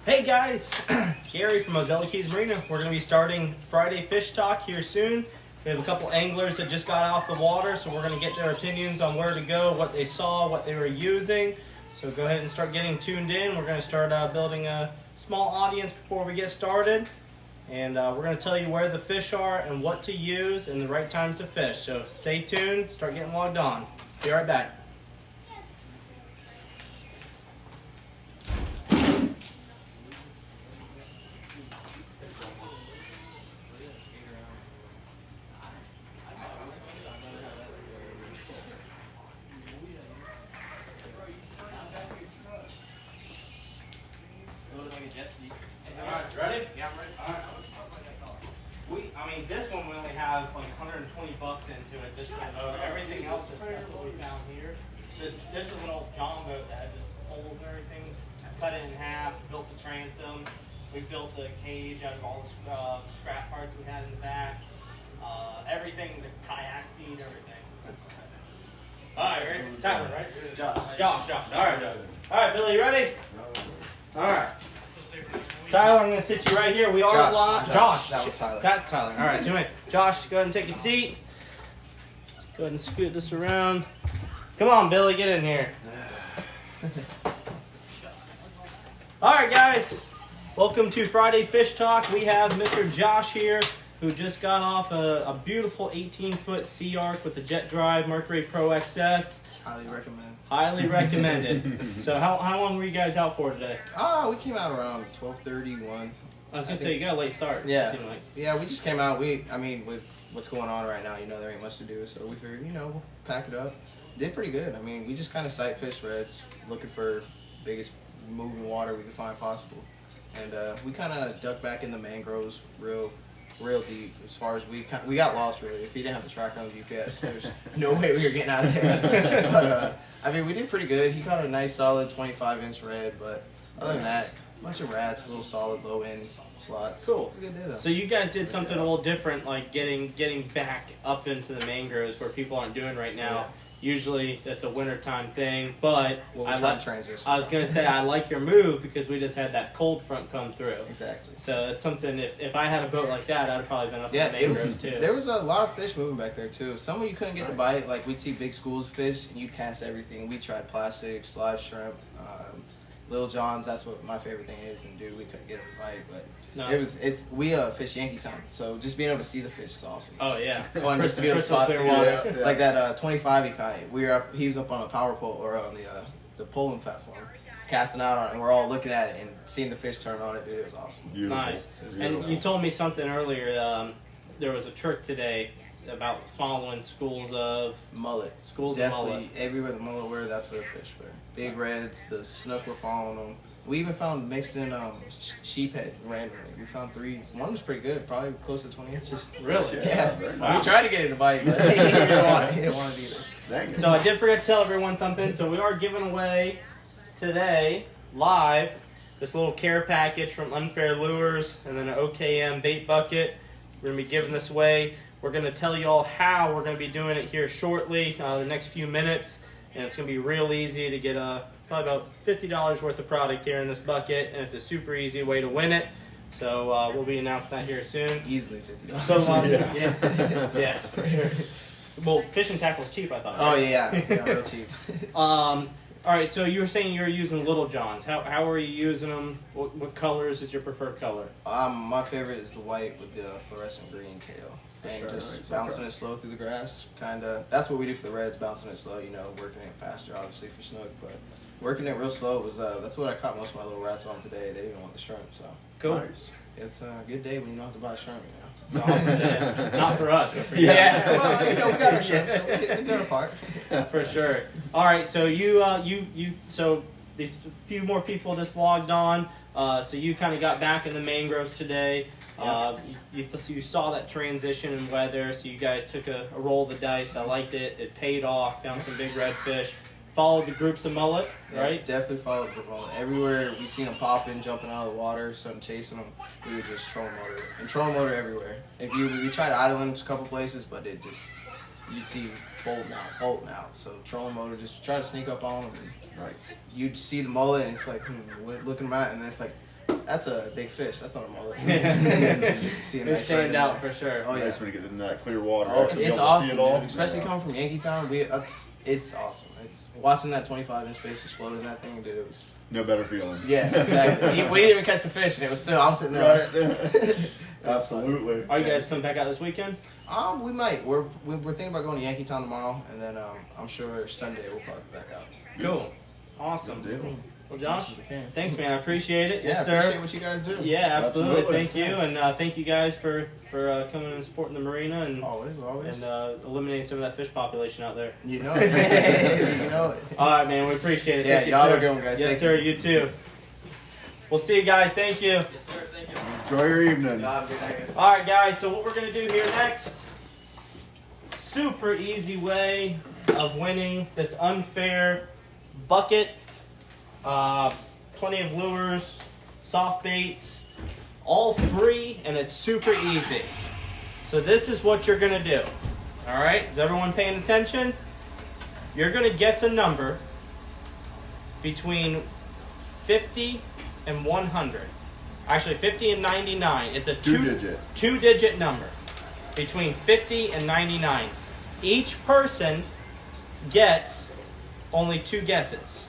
Hey guys, Gary from Ozella Keys Marina. We're going to be starting Friday Fish Talk here soon. We have a couple anglers that just got off the water, so we're going to get their opinions on where to go, what they saw, what they were using. So go ahead and start getting tuned in. We're going to start building a small audience before we get started. And we're going to tell you where the fish are and what to use and the right times to fish. So stay tuned, start getting logged on. Be right back. Alright, ready? Yeah, I'm ready. Alright. This one we only have like 120 bucks into it. This one, everything else is stuff that we found here. This is an old John boat that had just poles and everything. Cut it in half, built the transom. We built a cage out of all the scrap parts we had in the back. Everything, the kayak seat, everything. Alright, ready? Tyler, right? Josh. Alright, Billy, you ready? Alright. Tyler, I'm going to sit you right here. We are live. Josh. That was Tyler. That's Tyler. All right, Josh, go ahead and take a seat. Go ahead and scoot this around. Come on, Billy, get in here. All right, guys. Welcome to Friday Fish Talk. We have Mr. Josh here, who just got off a beautiful 18-foot Sea Arc with the Jet Drive Mercury Pro XS. Highly recommend. Highly recommended. So how long were you guys out for today? We came out around 12:31. I was going to say, you got a late start. Yeah. It seemed like. Yeah, we just came out. With what's going on right now, there ain't much to do. So we figured, we'll pack it up. Did pretty good. We just kind of sight fished reds, looking for biggest moving water we could find possible. And we kind of ducked back in the mangroves real deep. As far as we got lost, really. If you didn't have the tracker on the GPS, there's no way we were getting out of there. But we did pretty good. He caught a nice solid 25-inch red, but other than that, a bunch of rats, little solid low end slots. Cool. It was a good day, though. So you guys did something a little different, like getting back up into the mangroves where people aren't doing right now. Yeah. Usually that's a wintertime thing, but I was going to say I like your move because we just had that cold front come through. Exactly. So it's something, if I had a boat like that, I'd have probably been up in the mangroves too. There was a lot of fish moving back there too. Some of you couldn't get to bite. Like we'd see big schools of fish and you'd cast everything. We tried plastic, live shrimp, Little John's. That's what my favorite thing is. And dude, we couldn't get them to bite, but we fish Yankee time. So just being able to see the fish is awesome. Oh yeah. Fun just to be able to spot clear water. Like that 25 he caught. He was up on a power pole or on the pulling platform, casting out on it, and we're all looking at it and seeing the fish turn on it. Dude, it was awesome. Beautiful. Nice. And you told me something earlier. There was a trick today about following schools of mullet. Definitely everywhere the mullet were, that's where the fish were. Big reds, the snook were following them. We even found mixed in sheephead randomly. We found 3. One was pretty good, probably close to 20 inches. Really? Yeah. Wow. We tried to get it to bite, but he didn't want it either. Dang it. So I did forget to tell everyone something. So we are giving away today, live, this little care package from Unfair Lures and then an OKM bait bucket. We're going to be giving this away. We're going to tell you all how we're going to be doing it here shortly, the next few minutes. And it's going to be real easy to get probably about $50 worth of product here in this bucket. And it's a super easy way to win it. So we'll be announcing that here soon. Easily $50. So, Yeah. yeah, for sure. Well, fishing tackle's cheap, I thought. Oh, Right? yeah, real cheap. All right, so you were saying you were using Little Johns. How are you using them? What colors is your preferred color? My favorite is the white with the fluorescent green tail. And Sure. just bouncing it slow through the grass. That's what we do for the reds, bouncing it slow, working it faster, obviously, for snook. But working it real slow was that's what I caught most of my little rats on today. They didn't even want the shrimp, so. Cool. Nice. It's a good day when you don't have to buy shrimp, It's an awesome day. Not for us, but for you. Yeah, well, we got our shrimp, so we did our part. For sure. All right, so so these few more people just logged on. So you kind of got back in the mangroves today. You saw that transition in weather, so you guys took a roll of the dice. I liked it. It paid off. Found some big redfish. Followed the groups of mullet, right? Yeah, definitely followed the mullet. Everywhere we seen them popping, jumping out of the water, something chasing them, we would just trolling motor. And trolling motor everywhere. We tried idling a couple places, but you'd see bolting out. So trolling motor, just try to sneak up on them. And Nice. you'd see the mullet, and it's like, looking them at, and then it's like, that's a big fish. That's not a mullet. See a They nice stand red out in there. for sure. Oh, yeah. Nice when you get in that clear water. Oh, actually be it's able to awesome, see it all. dude. Especially coming from Yankee Town. It's awesome. It's watching that 25-inch fish explode in that thing, dude. It was No better feeling. yeah, exactly. We didn't even catch the fish, and it was still. I'm sitting there. Right. Absolutely. Are you guys coming back out this weekend? We might. We're thinking about going to Yankee Town tomorrow, and then I'm sure Sunday we'll probably be back out. Cool. Awesome. Good deal. Well, As much Josh, as we can. thanks, man. I appreciate it. Yeah, Yes, sir. appreciate what you guys do. Yeah, absolutely. Absolutely. Thank you, and thank you guys for coming and supporting the marina and Always. eliminating some of that fish population out there. You know it. You know it. All right, man. We appreciate it. Yeah, Thank you, y'all sir. are good one, guys. Yes, Thank sir. you. You too. We'll see you guys. Thank you. Yes, sir. Thank you. Enjoy your evening. Y'all have a good night, guys. All right, guys. So what we're gonna do here next? Super easy way of winning this unfair bucket. Plenty of lures, soft baits, all free, and it's super easy. So this is what you're gonna do. All right, is everyone paying attention? You're gonna guess a number between 50 and 100. Actually, 50 and 99. It's a two-digit number between 50 and 99. Each person gets only 2 guesses.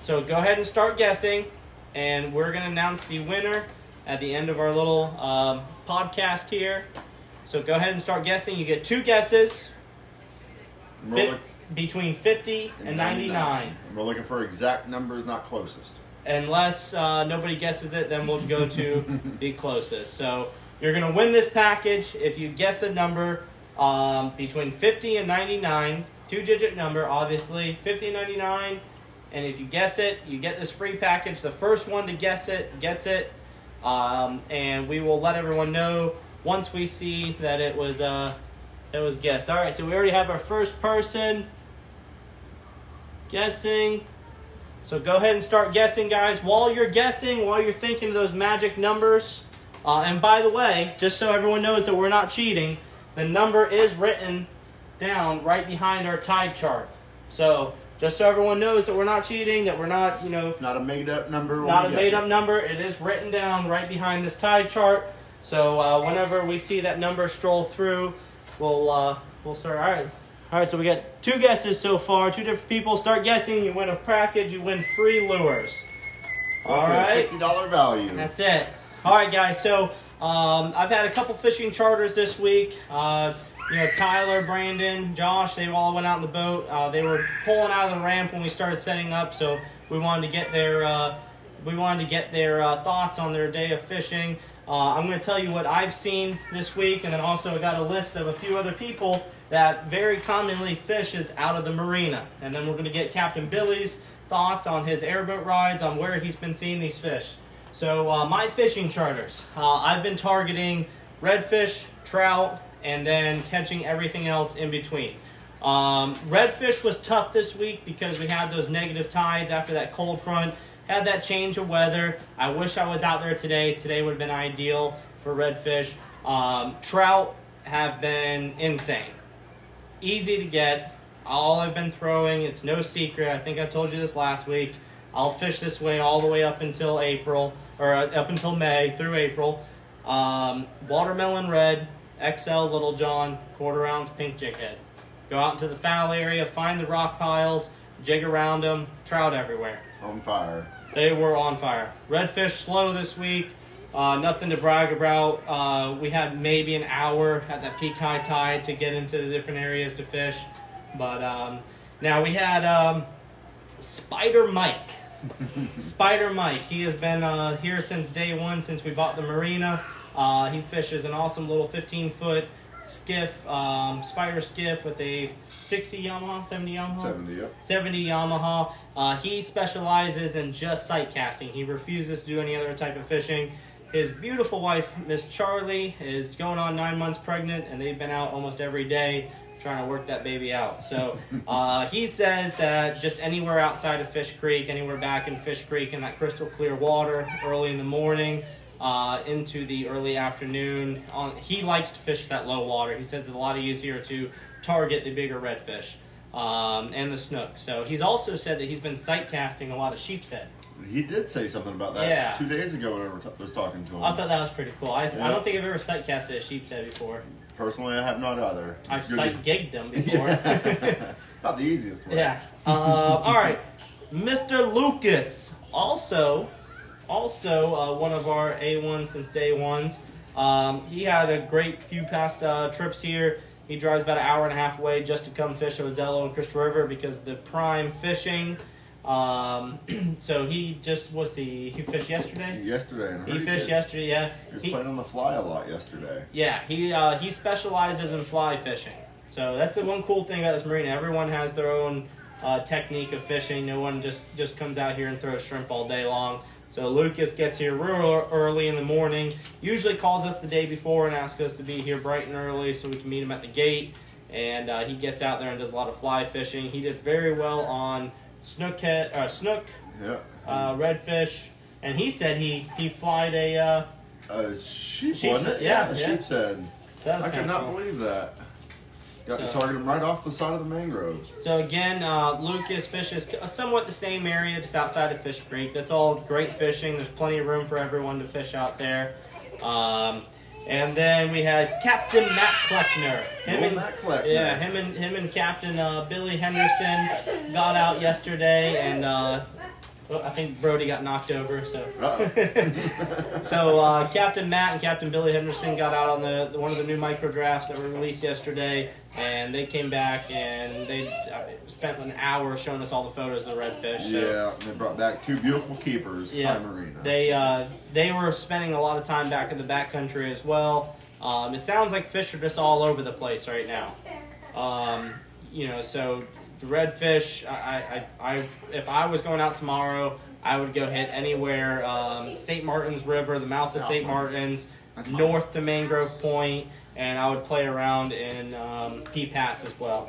So go ahead and start guessing, and we're going to announce the winner at the end of our little podcast here. So go ahead and start guessing. You get 2 guesses between 50 and 99. And we're looking for exact numbers, not closest. Unless nobody guesses it, then we'll go to the closest. So you're going to win this package if you guess a number between 50 and 99. 2-digit number, obviously. 50 and 99. And if you guess it, you get this free package. The first one to guess it gets it. And we will let everyone know once we see that it was guessed. All right, so we already have our first person guessing. So go ahead and start guessing, guys. While you're guessing, while you're thinking of those magic numbers, and by the way, just so everyone knows that we're not cheating, the number is written down right behind our tide chart. So just so everyone knows that we're not cheating, that we're not, Not a made-up number. not a made-up number. It is written down right behind this tide chart. So whenever we see that number stroll through, we'll start. All right. So we got 2 guesses so far. 2 different people. Start guessing. You win a package. You win free lures. All right. $50 value. That's it. All right, guys. So I've had a couple fishing charters this week. Tyler, Brandon, Josh, they all went out in the boat. They were pulling out of the ramp when we started setting up, so we wanted to get their thoughts on their day of fishing. I'm going to tell you what I've seen this week, and then also I got a list of a few other people that very commonly fishes out of the marina. And then we're going to get Captain Billy's thoughts on his airboat rides, on where he's been seeing these fish. So my fishing charters, I've been targeting redfish, trout, and then catching everything else in between. Redfish was tough this week because we had those negative tides after that cold front. Had that change of weather. I wish I was out there today. Today would have been ideal for redfish. Trout have been insane. Easy to get. All I've been throwing, it's no secret. I think I told you this last week. I'll fish this way all the way up until April, or up until May through April. Watermelon red, XL Little John, 1/4 ounce pink jig head. Go out into the foul area, find the rock piles, jig around them, trout everywhere. On fire. They were on fire. Redfish slow this week. Nothing to brag about. We had maybe an hour at that peak high tide to get into the different areas to fish. But now we had Spider Mike. Spider Mike. He has been here since day one, since we bought the marina. He fishes an awesome little 15-foot skiff, spider skiff with a 60 Yamaha, 70 Yamaha? 70, yep. 70 Yamaha. He specializes in just sight casting. He refuses to do any other type of fishing. His beautiful wife, Miss Charlie, is going on 9 months pregnant, and they've been out almost every day trying to work that baby out. So he says that just anywhere outside of Fish Creek, anywhere back in Fish Creek in that crystal clear water early in the morning, into the early afternoon. He likes to fish that low water. He says it's a lot easier to target the bigger redfish and the snook. So he's also said that he's been sight casting a lot of sheep's head. He did say something about that Yeah. 2 days ago whenever I was talking to him. I thought that was pretty cool. I Yeah. don't think I've ever sight casted a sheep's head before. Personally, I have not either. I've It's good sight gigged them before. Yeah. Not the easiest way. Yeah. All right. Mr. Lucas, also one of our A1 since day ones. He had a great few past trips here. He drives about an hour and a half away just to come fish Ozello and Crystal River because the prime fishing. So he just he fished yesterday. Yesterday. And I heard He fished yesterday. Yeah. He was playing on the fly a lot yesterday. Yeah, he specializes in fly fishing. So that's the one cool thing about this marina. Everyone has their own technique of fishing. No one just comes out here and throws shrimp all day long. So Lucas gets here real early in the morning, usually calls us the day before and asks us to be here bright and early so we can meet him at the gate. And he gets out there and does a lot of fly fishing. He did very well on snook, Yeah. redfish, and he said he flied a Sheep, Sheep's wasn't it? head, yeah, a yeah. sheep's head. so that was I could kinda not cool. believe that. Got to So- target him right off the side of the mangroves. So again, Lucas fishes somewhat the same area, just outside of Fish Creek. That's all great fishing. There's plenty of room for everyone to fish out there. And then we had Captain Matt Kleckner. Old Matt Kleckner. Yeah, him and Captain Billy Henderson got out yesterday, and I think Brody got knocked over. So, Uh-oh. so Captain Matt and Captain Billy Henderson got out on the one of the new micro drafts that were released yesterday, and they came back and they spent an hour showing us all the photos of the redfish. So. Yeah, and they brought back 2 beautiful keepers. Yeah, By Marina. they were spending a lot of time back in the backcountry as well. It sounds like fish are just all over the place right now. So the redfish, I if I was going out tomorrow, I would go hit anywhere St. Martin's River, the mouth of St. Martin's, north to Mangrove Point, and I would play around in P Pass as well.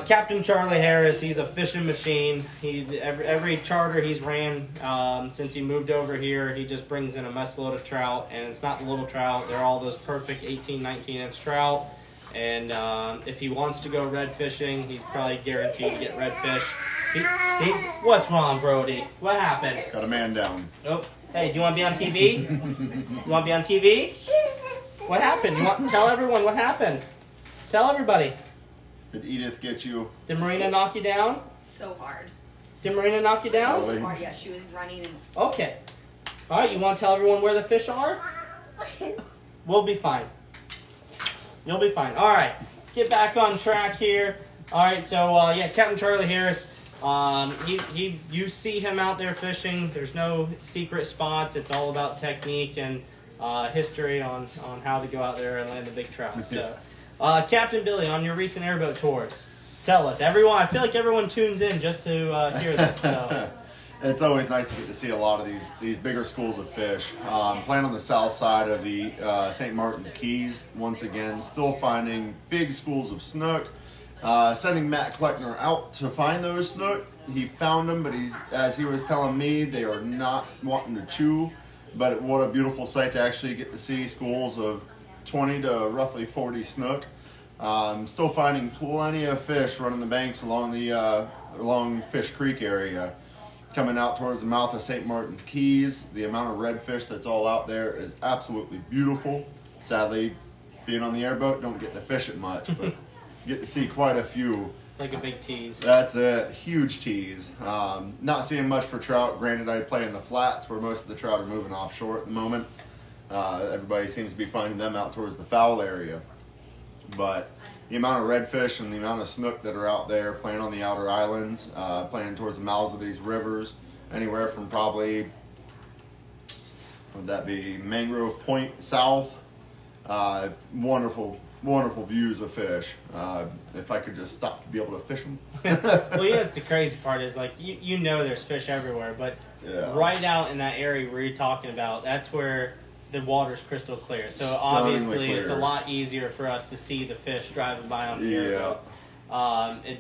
Captain Charlie Harris, he's a fishing machine. Every charter he's ran since he moved over here, he just brings in a mess load of trout, and it's not the little trout. They're all those perfect 18, 19-inch trout. And if he wants to go red fishing, he's probably guaranteed to get redfish. What's wrong, Brody? What happened? Got a man down. Oh, hey, do you want to be on TV? You want to be on TV? What happened? Tell everyone what happened. Tell everybody. Did Edith get you? Did Marina knock you down? So hard. Did Marina knock you down? Really? Or, yeah, she was running and Okay. All right, you want to tell everyone where the fish are? We'll be fine. You'll be fine. All right, let's get back on track here. All right, so Captain Charlie Harris. You see him out there fishing. There's no secret spots. It's all about technique and history on how to go out there and land the big trout. So, Captain Billy, on your recent airboat tours, tell us. Everyone, I feel like everyone tunes in just to hear this. So. It's always nice to get to see a lot of these bigger schools of fish. Playing on the south side of the St. Martin's Keys, once again, still finding big schools of snook. Sending Matt Kleckner out to find those snook. He found them, but as he was telling me, they are not wanting to chew. But what a beautiful sight to actually get to see schools of 20 to roughly 40 snook. Still finding plenty of fish running the banks along Fish Creek area. Coming out towards the mouth of St. Martin's Keys, the amount of redfish that's all out there is absolutely beautiful. Sadly, being on the airboat, don't get to fish it much, but get to see quite a few. It's like a big tease. That's a huge tease. Not seeing much for trout. Granted, I play in the flats where most of the trout are moving offshore at the moment. Everybody seems to be finding them out towards the foul area. But the amount of redfish and the amount of snook that are out there playing on the outer islands, playing towards the mouths of these rivers, anywhere from probably, would that be Mangrove Point south? Wonderful views of fish. If I could just stop to be able to fish them. Well, that's the crazy part is like you know there's fish everywhere, but Yeah. right out in that area where you're talking about, that's where the water's crystal clear. So obviously it's a clear. lot easier for us to see the fish driving by on the Yeah. airboats.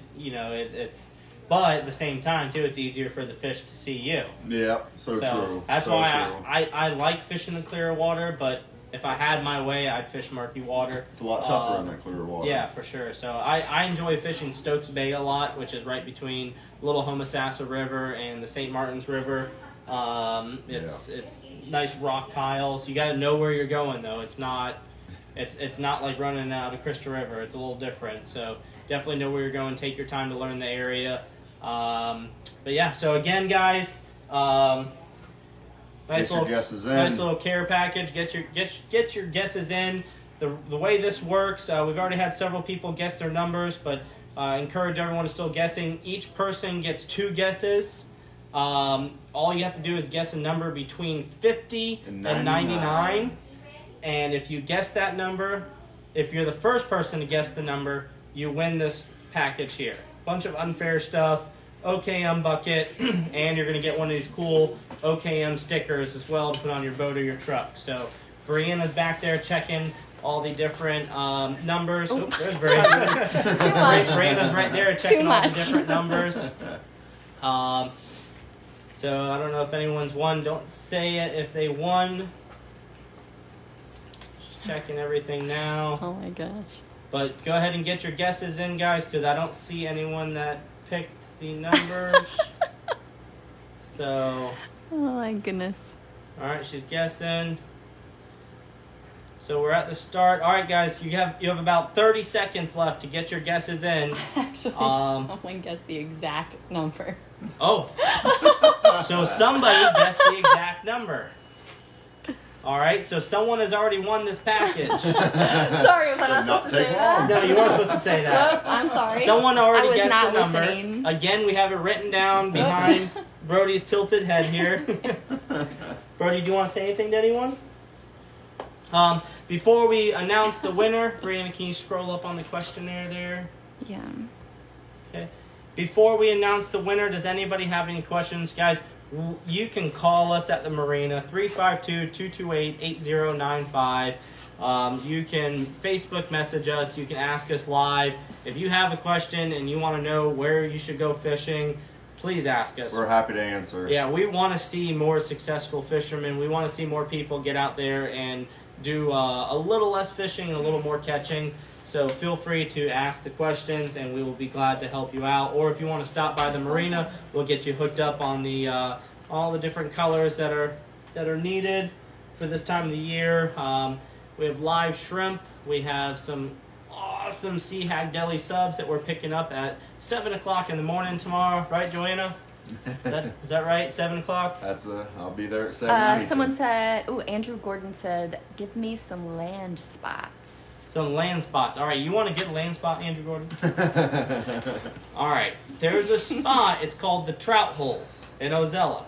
It's but at the same time too, it's easier for the fish to see you. Yeah, so true. That's so why true. I like fishing in clear water, but if I had my way, I'd fish murky water. It's a lot tougher in that clear water. Yeah, for sure. So I enjoy fishing Stokes Bay a lot, which is right between Little Homosassa River and the St. Martin's River. It's nice rock piles. You got to know where you're going though. It's not like running out of Crystal River. It's a little different. So definitely know where you're going. Take your time to learn the area. But yeah. So again, guys, nice little care package. Get your guesses in. The way this works, we've already had several people guess their numbers, but encourage everyone to still guessing. Each person gets 2 guesses. All you have to do is guess a number between 50 and 99. And if you guess that number, if you're the first person to guess the number, you win this package here. Bunch of unfair stuff, OKM bucket, and you're going to get one of these cool OKM stickers as well to put on your boat or your truck. So Brianna's back there checking all the different numbers. Oh, there's Brianna. Too much. Brianna's right there checking all the different numbers. So I don't know if anyone's won. Don't say it if they won. Just checking everything now. Oh my gosh. But go ahead and get your guesses in, guys, because I don't see anyone that picked the numbers. So. Oh my goodness. All right, she's guessing. So we're at the start. All right, guys, you have about 30 seconds left to get your guesses in. Actually, someone guessed the exact number. Oh. So somebody guessed the exact number. All right, so someone has already won this package. Sorry, was I not supposed to say that? No, you weren't supposed to say that. Whoops, I'm sorry. Someone already I was guessed not the number. listening. Again, we have it written down behind Brody's tilted head here. Brody, do you want to say anything to anyone? Before we announce the winner, Brianna, can you scroll up on the questionnaire there? Yeah. Okay. Before we announce the winner, does anybody have any questions? Guys, you can call us at the marina, 352-228-8095. You can Facebook message us. You can ask us live. If you have a question and you want to know where you should go fishing, please ask us. We're happy to answer. Yeah, we want to see more successful fishermen. We want to see more people get out there and do a little less fishing and a little more catching. So feel free to ask the questions, and we will be glad to help you out. Or if you want to stop by the marina, we'll get you hooked up on the all the different colors that are needed for this time of the year. We have live shrimp. We have some awesome Sea Hag Deli subs that we're picking up at 7 o'clock in the morning tomorrow. Right, Joanna? Is that right? 7 o'clock? I'll be there at 7. Someone said, Andrew Gordon said, give me some land spots. Some land spots. All right, you want to get a land spot, Andrew Gordon? All right, there's a spot. It's called the Trout Hole in Ozella.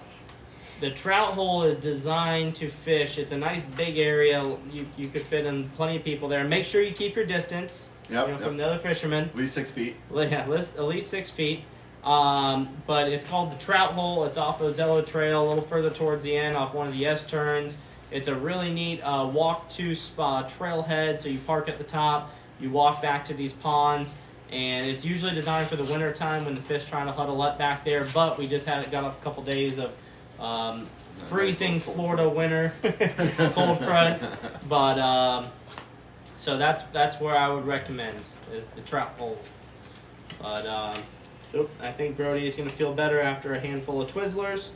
The Trout Hole is designed to fish. It's a nice big area. You could fit in plenty of people there. Make sure you keep your distance from the other fishermen. At least 6 feet. Yeah, at least 6 feet. But it's called the Trout Hole. It's off Ozella Trail, a little further towards the end, off one of the S-turns. It's a really neat walk-to trailhead. So you park at the top, you walk back to these ponds, and it's usually designed for the winter time when the fish trying to huddle up back there. But we just got a couple days of freezing Florida winter, cold front. But so that's where I would recommend is the Trout Hole. But I think Brody is going to feel better after a handful of Twizzlers.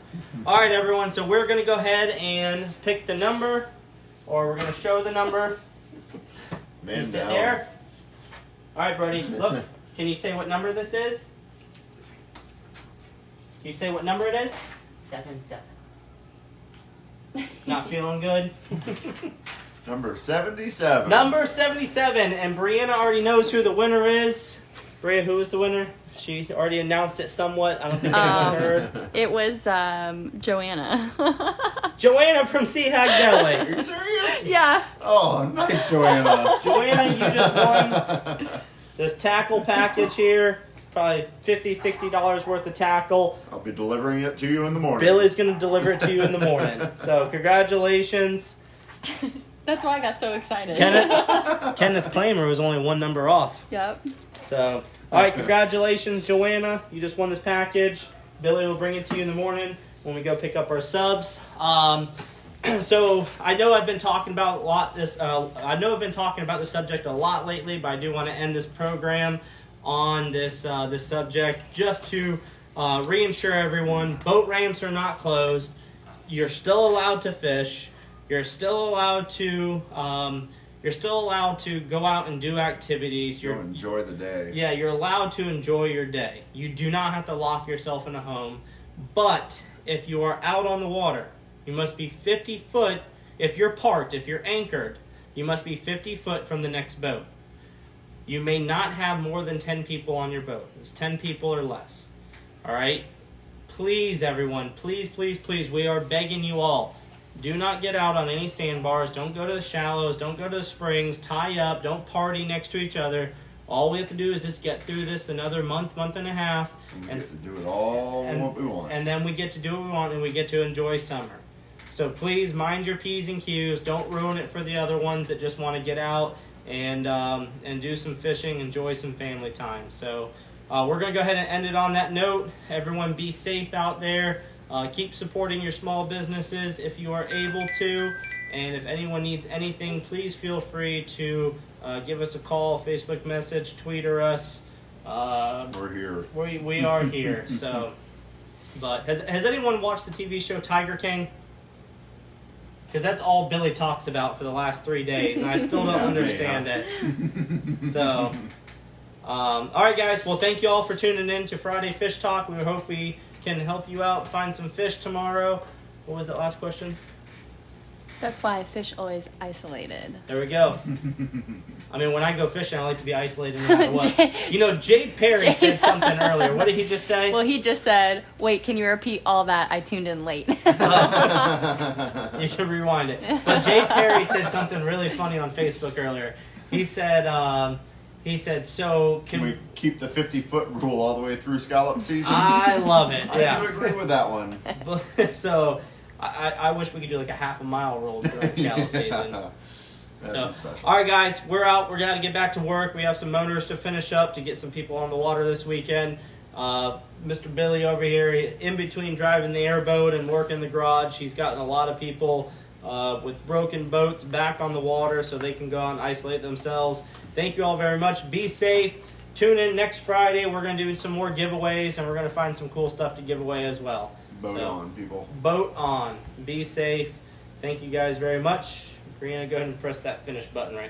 All right, everyone. So we're going to go ahead and pick the number, or we're going to show the number. Man You sit down. there. All right, Brody. Look. Can you say what number this is? Can you say what number it is? 77. Not feeling good? Number 77. Number 77. And Brianna already knows who the winner is. Bria, who is the winner? She already announced it somewhat. I don't think anyone heard. It was Joanna. Joanna from Sea Hag Deli. Are you serious? Yeah. Oh, nice, Joanna. Joanna, you just won this tackle package here. Probably $50, $60 worth of tackle. I'll be delivering it to you in the morning. Billy's going to deliver it to you in the morning. So congratulations. That's why I got so excited. Kenneth Klamer was only one number off. Yep. So, all right, congratulations, Joanna. You just won this package. Billy will bring it to you in the morning when we go pick up our subs. So I know I've been talking about this subject a lot lately, but I do want to end this program on this subject just to reinsure everyone. Boat ramps are not closed. You're still allowed to fish. You're still allowed to go out and do activities. You'll enjoy the day. Yeah, you're allowed to enjoy your day. You do not have to lock yourself in a home. But if you are out on the water, you must be 50 foot. If you're parked, if you're anchored, you must be 50 foot from the next boat. You may not have more than 10 people on your boat. It's 10 people or less. All right? Please, everyone, please, please, please, we are begging you all. Do not get out on any sandbars. Don't go to the shallows. Don't go to the springs. Tie up. Don't party next to each other. All we have to do is just get through this another month and a half. And we get to do it all what we want. And then we get to do what we want, and we get to enjoy summer. So please mind your P's and Q's. Don't ruin it for the other ones that just want to get out and do some fishing, enjoy some family time. So we're going to go ahead and end it on that note. Everyone be safe out there. Keep supporting your small businesses if you are able to. And if anyone needs anything, please feel free to give us a call, Facebook message, Twitter us. We're here. We are here. So, but has anyone watched the TV show Tiger King? Because that's all Billy talks about for the last 3 days, and I still don't understand it. So, all right, guys. Well, thank you all for tuning in to Friday Fish Talk. We hope we can help you out find some fish tomorrow. What was that last question? That's why fish always isolated. There we go. I mean, when I go fishing, I like to be isolated no matter what. Jay Perry said something earlier. What did he just say? Well, he just said, wait, can you repeat all that? I tuned in late. You should rewind it. But Jay Perry said something really funny on Facebook earlier. He said, so Can we keep the 50-foot rule all the way through scallop season? I love it. Yeah. I do agree with that one. So I wish we could do like a half a mile rule during scallop season. So, all right, guys, we're out. We're going to get back to work. We have some motors to finish up to get some people on the water this weekend. Mr. Billy over here, in between driving the airboat and working the garage, he's gotten a lot of people with broken boats back on the water so they can go out and isolate themselves. Thank you all very much. Be safe. Tune in next Friday. We're going to do some more giveaways, and we're going to find some cool stuff to give away as well. Boat on, people. Boat on. Be safe. Thank you guys very much. Brianna, go ahead and press that finish button right